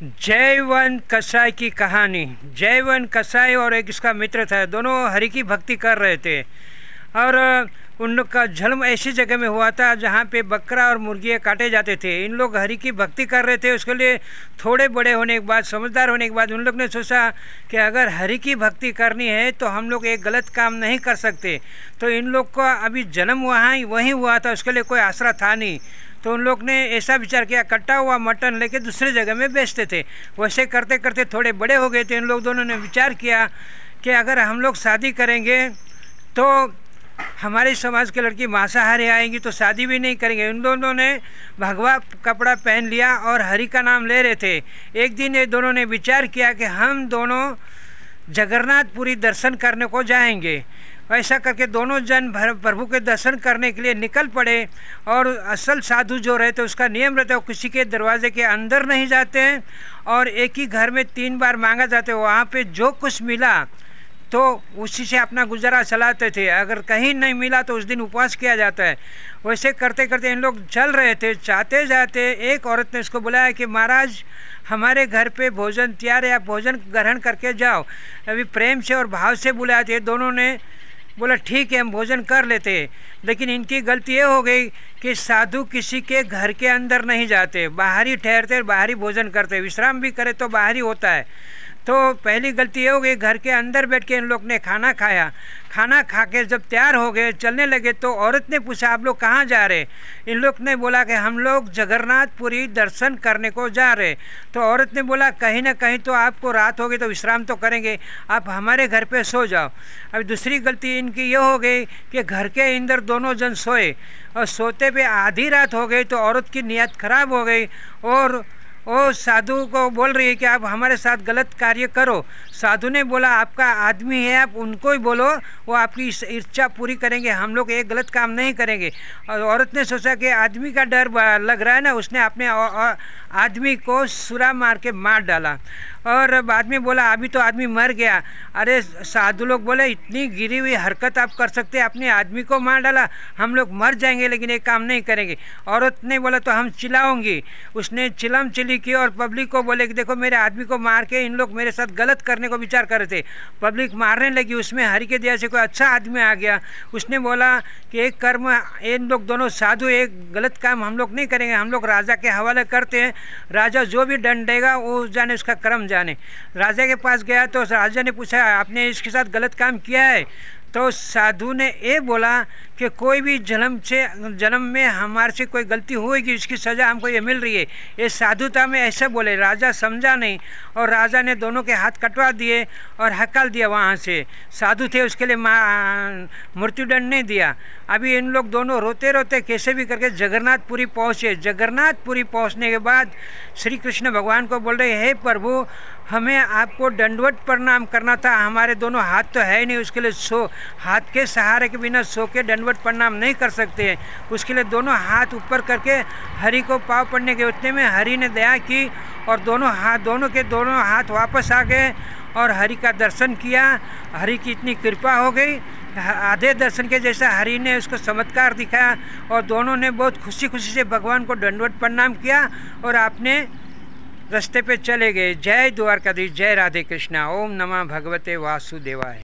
जयवंत कसाई की कहानी। जयवंत कसाई और एक इसका मित्र था, दोनों हरि की भक्ति कर रहे थे और उन लोग का जन्म ऐसी जगह में हुआ था जहाँ पे बकरा और मुर्गियाँ काटे जाते थे। इन लोग हरि की भक्ति कर रहे थे। उसके लिए थोड़े बड़े होने के बाद, समझदार होने के बाद उन लोग ने सोचा कि अगर हरि की भक्ति करनी है तो हम लोग एक गलत काम नहीं कर सकते। तो इन लोग का अभी जन्म वहीं हुआ था, उसके लिए कोई आसरा था नहीं। तो उन लोग ने ऐसा विचार किया, कटा हुआ मटन लेके दूसरे जगह में बेचते थे। वैसे करते करते थोड़े बड़े हो गए थे। इन लोग दोनों ने विचार किया कि अगर हम लोग शादी करेंगे तो हमारे समाज के लड़की मांसाहारी आएंगी तो शादी भी नहीं करेंगे। इन दोनों ने भगवा कपड़ा पहन लिया और हरि का नाम ले रहे थे। एक दिन ये दोनों ने विचार किया कि हम दोनों जगन्नाथपुरी दर्शन करने को जाएंगे। ऐसा करके दोनों जन प्रभु के दर्शन करने के लिए निकल पड़े। और असल साधु जो रहते उसका नियम रहता है, वो किसी के दरवाजे के अंदर नहीं जाते हैं और एक ही घर में 3 बार मांगा जाते हैं। वहाँ पे जो कुछ मिला तो उसी से अपना गुजारा चलाते थे। अगर कहीं नहीं मिला तो उस दिन उपवास किया जाता है। वैसे करते करते इन लोग चल रहे थे। जाते जाते एक औरत ने उसको बुलाया कि महाराज हमारे घर पे भोजन तैयार है, आप भोजन ग्रहण करके जाओ। अभी प्रेम से और भाव से बुलाए थे। दोनों ने बोला ठीक है हम भोजन कर लेते। लेकिन इनकी गलती ये हो गई कि साधु किसी के घर के अंदर नहीं जाते, बाहर ही ठहरते, बाहर ही भोजन करते। विश्राम भी करे तो बाहर ही होता है। तो पहली गलती ये हो गई, घर के अंदर बैठ के इन लोग ने खाना खाया। खाना खा के जब तैयार हो गए, चलने लगे, तो औरत ने पूछा आप लोग कहाँ जा रहे? इन लोग ने बोला कि हम लोग जगन्नाथपुरी दर्शन करने को जा रहे। तो औरत ने बोला कहीं ना कहीं तो आपको रात होगी तो विश्राम तो करेंगे, आप हमारे घर पे सो जाओ। अब दूसरी गलती इनकी ये हो गई कि घर के अंदर दोनों जन सोए और सोते पे आधी रात हो गई। तो औरत की नीयत खराब हो गई और वो साधु को बोल रही है कि आप हमारे साथ गलत कार्य करो। साधु ने बोला आपका आदमी है, आप उनको ही बोलो, वो आपकी इच्छा पूरी करेंगे, हम लोग एक गलत काम नहीं करेंगे। और औरत ने सोचा कि आदमी का डर लग रहा है ना, उसने अपने आदमी को सुरा मार के मार डाला। और बाद में बोला अभी तो आदमी मर गया। अरे साधु लोग बोले इतनी गिरी हुई हरकत आप कर सकते हैं, अपने आदमी को मार डाला, हम लोग मर जाएंगे लेकिन एक काम नहीं करेंगे। औरत ने बोला तो हम चिल्लाऊंगी। उसने चिलम चिली की और पब्लिक को बोले कि देखो मेरे आदमी को मार के इन लोग मेरे साथ गलत करने को विचार कर रहे थे। पब्लिक मारने लगी। उसमें हरि के दया से कोई अच्छा आदमी आ गया। उसने बोला कि एक कर्म, इन लोग दोनों साधु एक गलत काम हम लोग नहीं करेंगे, हम लोग राजा के हवाले करते हैं, राजा जो भी दंड देगा वो जाने, उसका कर्म जाने। राजा के पास गया तो राजा ने पूछा आपने इसके साथ गलत काम किया है? तो साधु ने ये बोला कि कोई भी जन्म में हमारे से कोई गलती होगी, इसकी सज़ा हमको ये मिल रही है। ये साधुता में ऐसे बोले। राजा समझा नहीं और राजा ने दोनों के हाथ कटवा दिए और हकाल दिया वहाँ से। साधु थे उसके लिए मृत्युदंड नहीं दिया। अभी इन लोग दोनों रोते रोते कैसे भी करके जगन्नाथपुरी पहुँचे। जगन्नाथपुरी पहुँचने के बाद श्री कृष्ण भगवान को बोल रहे हे प्रभु हमें आपको दंडवत प्रणाम करना था, हमारे दोनों हाथ तो है नहीं, उसके लिए हाथ के सहारे के बिना सो के दंडवत प्रणाम नहीं कर सकते। उसके लिए दोनों हाथ ऊपर करके हरि को पाँव पड़ने के उतने में हरि ने दया की और दोनों हाथ वापस आ गए और हरि का दर्शन किया। हरि की इतनी कृपा हो गई, आधे दर्शन के जैसा हरि ने उसको चमत्कार दिखाया और दोनों ने बहुत खुशी खुशी से भगवान को दंडवत प्रणाम किया और आपने रास्ते पे चले गए। जय द्वारकाधीश, जय राधे कृष्णा। ओम नमः भगवते वासुदेवाय।